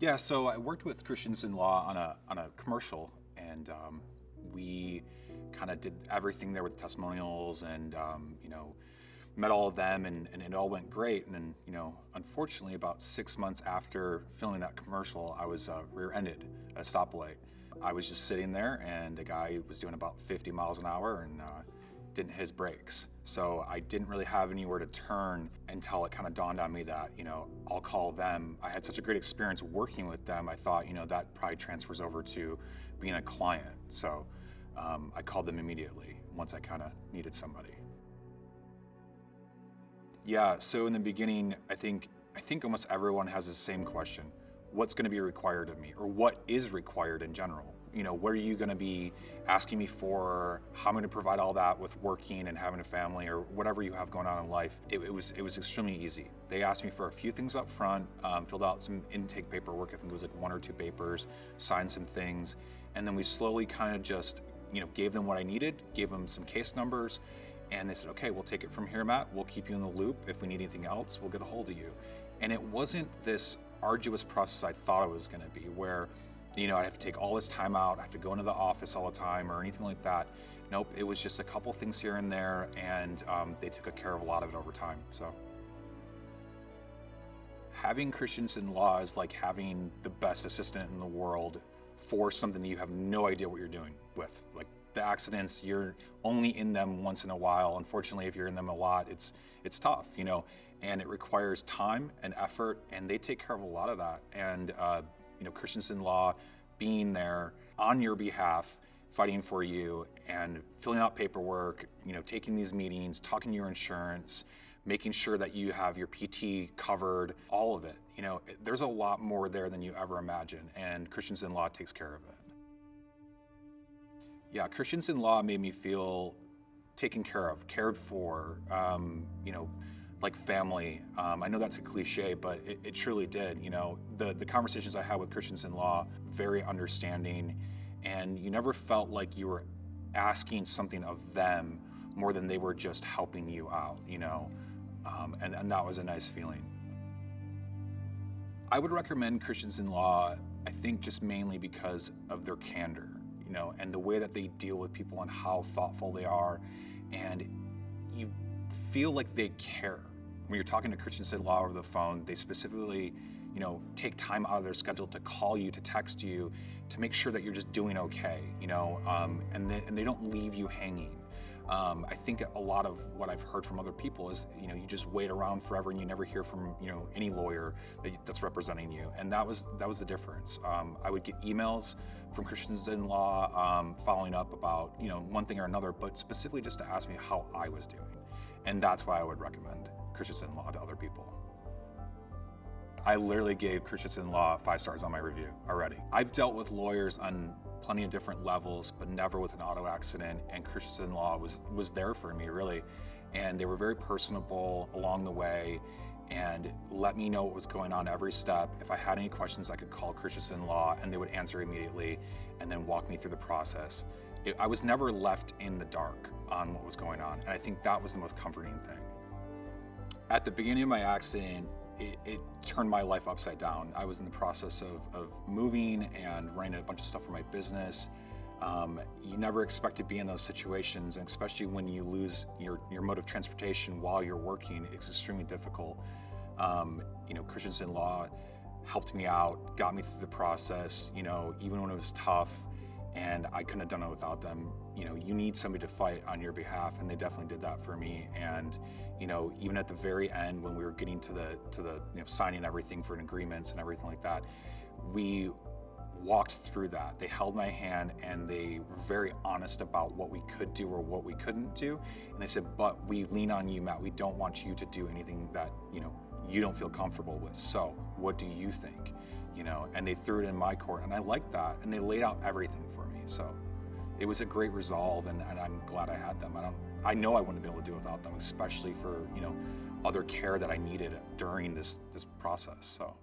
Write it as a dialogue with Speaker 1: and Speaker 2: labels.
Speaker 1: Yeah, so I worked with Christensen Law on a commercial, and we kind of did everything there with testimonials, and met all of them, and it all went great. And then unfortunately, about 6 months after filming that commercial, I was rear-ended at a stoplight. I was just sitting there, and a guy was doing about 50 miles an hour and didn't hit his brakes. So I didn't really have anywhere to turn until it kind of dawned on me that, I'll call them. I had such a great experience working with them. I thought, that probably transfers over to being a client. So I called them immediately once I kind of needed somebody. Yeah, so in the beginning, I think almost everyone has the same question. What's going to be required of me, or what is required in general? What are you going to be asking me for? How am I going to provide all that with working and having a family, or whatever you have going on in life? It was extremely easy. They asked me for a few things up front, filled out some intake paperwork. I think it was like 1 or 2 papers, signed some things, and then we slowly kind of just gave them what I needed, gave them some case numbers, and they said, okay, we'll take it from here, Matt. We'll keep you in the loop. If we need anything else, we'll get a hold of you. And it wasn't this arduous process I thought it was going to be, where I'd have to take all this time out, I have to go into the office all the time or anything like that. Nope, it was just a couple things here and there, and they took care of a lot of it over time. So having Christensen Law is like having the best assistant in the world for something that you have no idea what you're doing with. Like the accidents, you're only in them once in a while. Unfortunately, if you're in them a lot, it's tough, and it requires time and effort, and they take care of a lot of that. And Christensen Law being there on your behalf, fighting for you and filling out paperwork, taking these meetings, talking to your insurance, making sure that you have your PT covered, all of it. There's a lot more there than you ever imagine, and Christensen Law takes care of it. Yeah, Christensen Law made me feel taken care of, cared for, like family. I know that's a cliche, but it truly did. The conversations I had with Christensen Law, very understanding, and you never felt like you were asking something of them more than they were just helping you out, and that was a nice feeling. I would recommend Christensen Law, I think just mainly because of their candor, and the way that they deal with people and how thoughtful they are, and you feel like they care. When you're talking to Christensen Law over the phone, they specifically, take time out of their schedule to call you, to text you, to make sure that you're just doing okay, and they don't leave you hanging. I think a lot of what I've heard from other people is, you just wait around forever and you never hear from, any lawyer that's representing you. And that was the difference. I would get emails from Christensen Law following up about, one thing or another, but specifically just to ask me how I was doing. And that's why I would recommend Christensen Law to other people. I literally gave Christensen Law 5 stars on my review already. I've dealt with lawyers on plenty of different levels, but never with an auto accident, and Christensen Law was there for me, really. And they were very personable along the way and let me know what was going on every step. If I had any questions, I could call Christensen Law and they would answer immediately and then walk me through the process. I was never left in the dark on what was going on, and I think that was the most comforting thing. At the beginning of my accident, it turned my life upside down. I was in the process of moving and running a bunch of stuff for my business. You never expect to be in those situations, and especially when you lose your mode of transportation while you're working, it's extremely difficult. Christensen Law helped me out, got me through the process, even when it was tough, and I couldn't have done it without them. You need somebody to fight on your behalf, and they definitely did that for me. And even at the very end, when we were getting to the signing everything for agreements and everything like that, we walked through that. They held my hand and they were very honest about what we could do or what we couldn't do. And they said, but we lean on you, Matt. We don't want you to do anything that you don't feel comfortable with. So what do you think? And they threw it in my court, and I liked that. And they laid out everything for me. So it was a great resolve, and I'm glad I had them. I know I wouldn't be able to do it without them, especially for other care that I needed during this process. So.